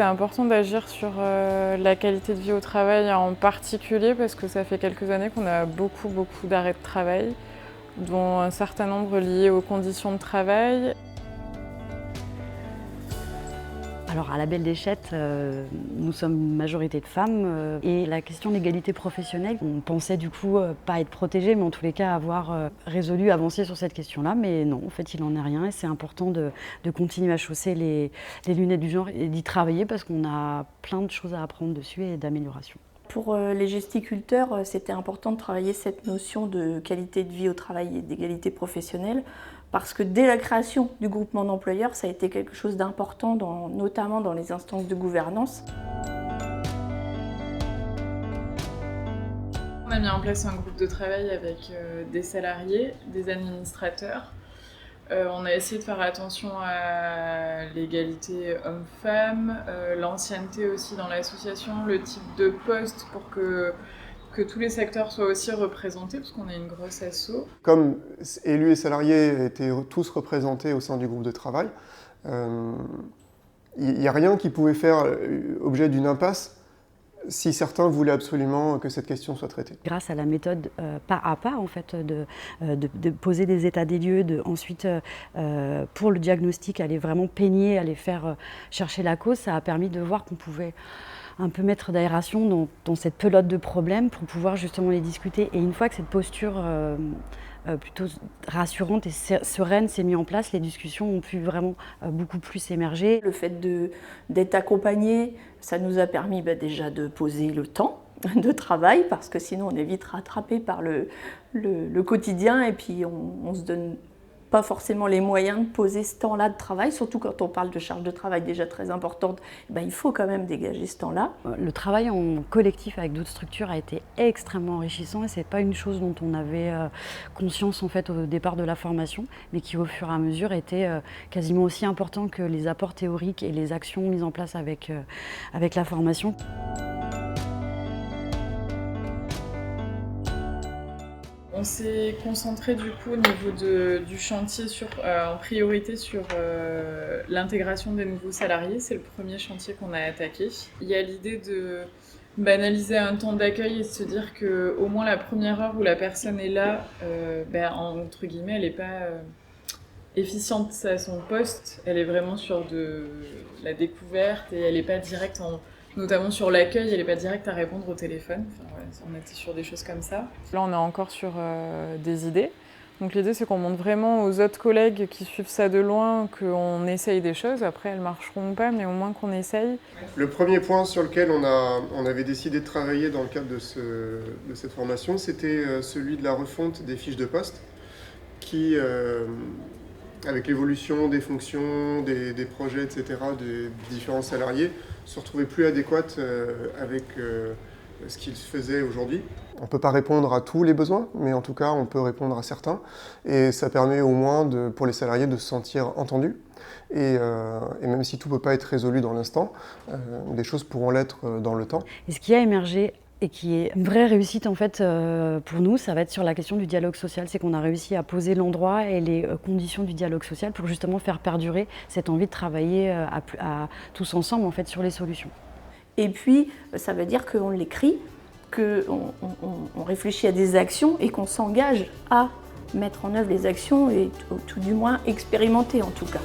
c'était important d'agir sur la qualité de vie au travail en particulier parce que ça fait quelques années qu'on a beaucoup d'arrêts de travail, dont un certain nombre liés aux conditions de travail. Alors à la Belle des Chètes, nous sommes une majorité de femmes et la question de l'égalité professionnelle, on pensait du coup pas être protégés, mais en tous les cas avoir résolu, avancé sur cette question-là. Mais non, en fait il n'en est rien et c'est important de continuer à chausser les lunettes du genre et d'y travailler parce qu'on a plein de choses à apprendre dessus et d'amélioration. Pour les gesticulteurs, c'était important de travailler cette notion de qualité de vie au travail et d'égalité professionnelle parce que dès la création du groupement d'employeurs, ça a été quelque chose d'important, notamment dans les instances de gouvernance. On a mis en place un groupe de travail avec des salariés, des administrateurs. On a essayé de faire attention à l'égalité homme-femme, l'ancienneté aussi dans l'association, le type de poste pour que tous les secteurs soient aussi représentés, parce qu'on est une grosse asso. Comme élus et salariés étaient tous représentés au sein du groupe de travail, il n'y a rien qui pouvait faire objet d'une impasse si certains voulaient absolument que cette question soit traitée. Grâce à la méthode pas à pas en fait, de poser des états des lieux, ensuite pour le diagnostic aller vraiment peigner, aller faire chercher la cause, ça a permis de voir qu'on pouvait un peu mettre d'aération dans cette pelote de problèmes pour pouvoir justement les discuter. Et une fois que cette posture plutôt rassurante et sereine s'est mise en place, les discussions ont pu vraiment beaucoup plus émerger. Le fait d'être accompagné, ça nous a permis déjà de poser le temps de travail parce que sinon on est vite rattrapé par le quotidien et puis on se donne pas forcément les moyens de poser ce temps-là de travail, surtout quand on parle de charge de travail déjà très importante, il faut quand même dégager ce temps-là. Le travail en collectif avec d'autres structures a été extrêmement enrichissant et c'est pas une chose dont on avait conscience en fait au départ de la formation, mais qui au fur et à mesure était quasiment aussi important que les apports théoriques et les actions mises en place avec la formation. On s'est concentré du coup au niveau du chantier en priorité sur l'intégration des nouveaux salariés. C'est le premier chantier qu'on a attaqué. Il y a l'idée de banaliser un temps d'accueil et de se dire qu'au moins la première heure où la personne est là, entre guillemets, elle n'est pas efficiente à son poste. Elle est vraiment sur de la découverte et elle n'est pas directe notamment sur l'accueil, elle n'est pas directe à répondre au téléphone. On était sur des choses comme ça. Là, on est encore sur des idées. Donc l'idée, c'est qu'on montre vraiment aux autres collègues qui suivent ça de loin qu'on essaye des choses. Après, elles marcheront pas, mais au moins qu'on essaye. Le premier point sur lequel on avait décidé de travailler dans le cadre de cette formation, c'était celui de la refonte des fiches de poste qui, avec l'évolution des fonctions, des projets, etc., des différents salariés, se retrouvaient plus adéquates avec ce qu'ils faisaient aujourd'hui. On ne peut pas répondre à tous les besoins, mais en tout cas, on peut répondre à certains. Et ça permet au moins pour les salariés de se sentir entendus. Et même si tout ne peut pas être résolu dans l'instant, des choses pourront l'être dans le temps. Et ce qui a émergé et qui est une vraie réussite en fait pour nous, ça va être sur la question du dialogue social. C'est qu'on a réussi à poser l'endroit et les conditions du dialogue social pour justement faire perdurer cette envie de travailler à tous ensemble en fait sur les solutions. Et puis, ça veut dire qu'on l'écrit, qu'on réfléchit à des actions et qu'on s'engage à mettre en œuvre les actions et tout du moins expérimenter en tout cas.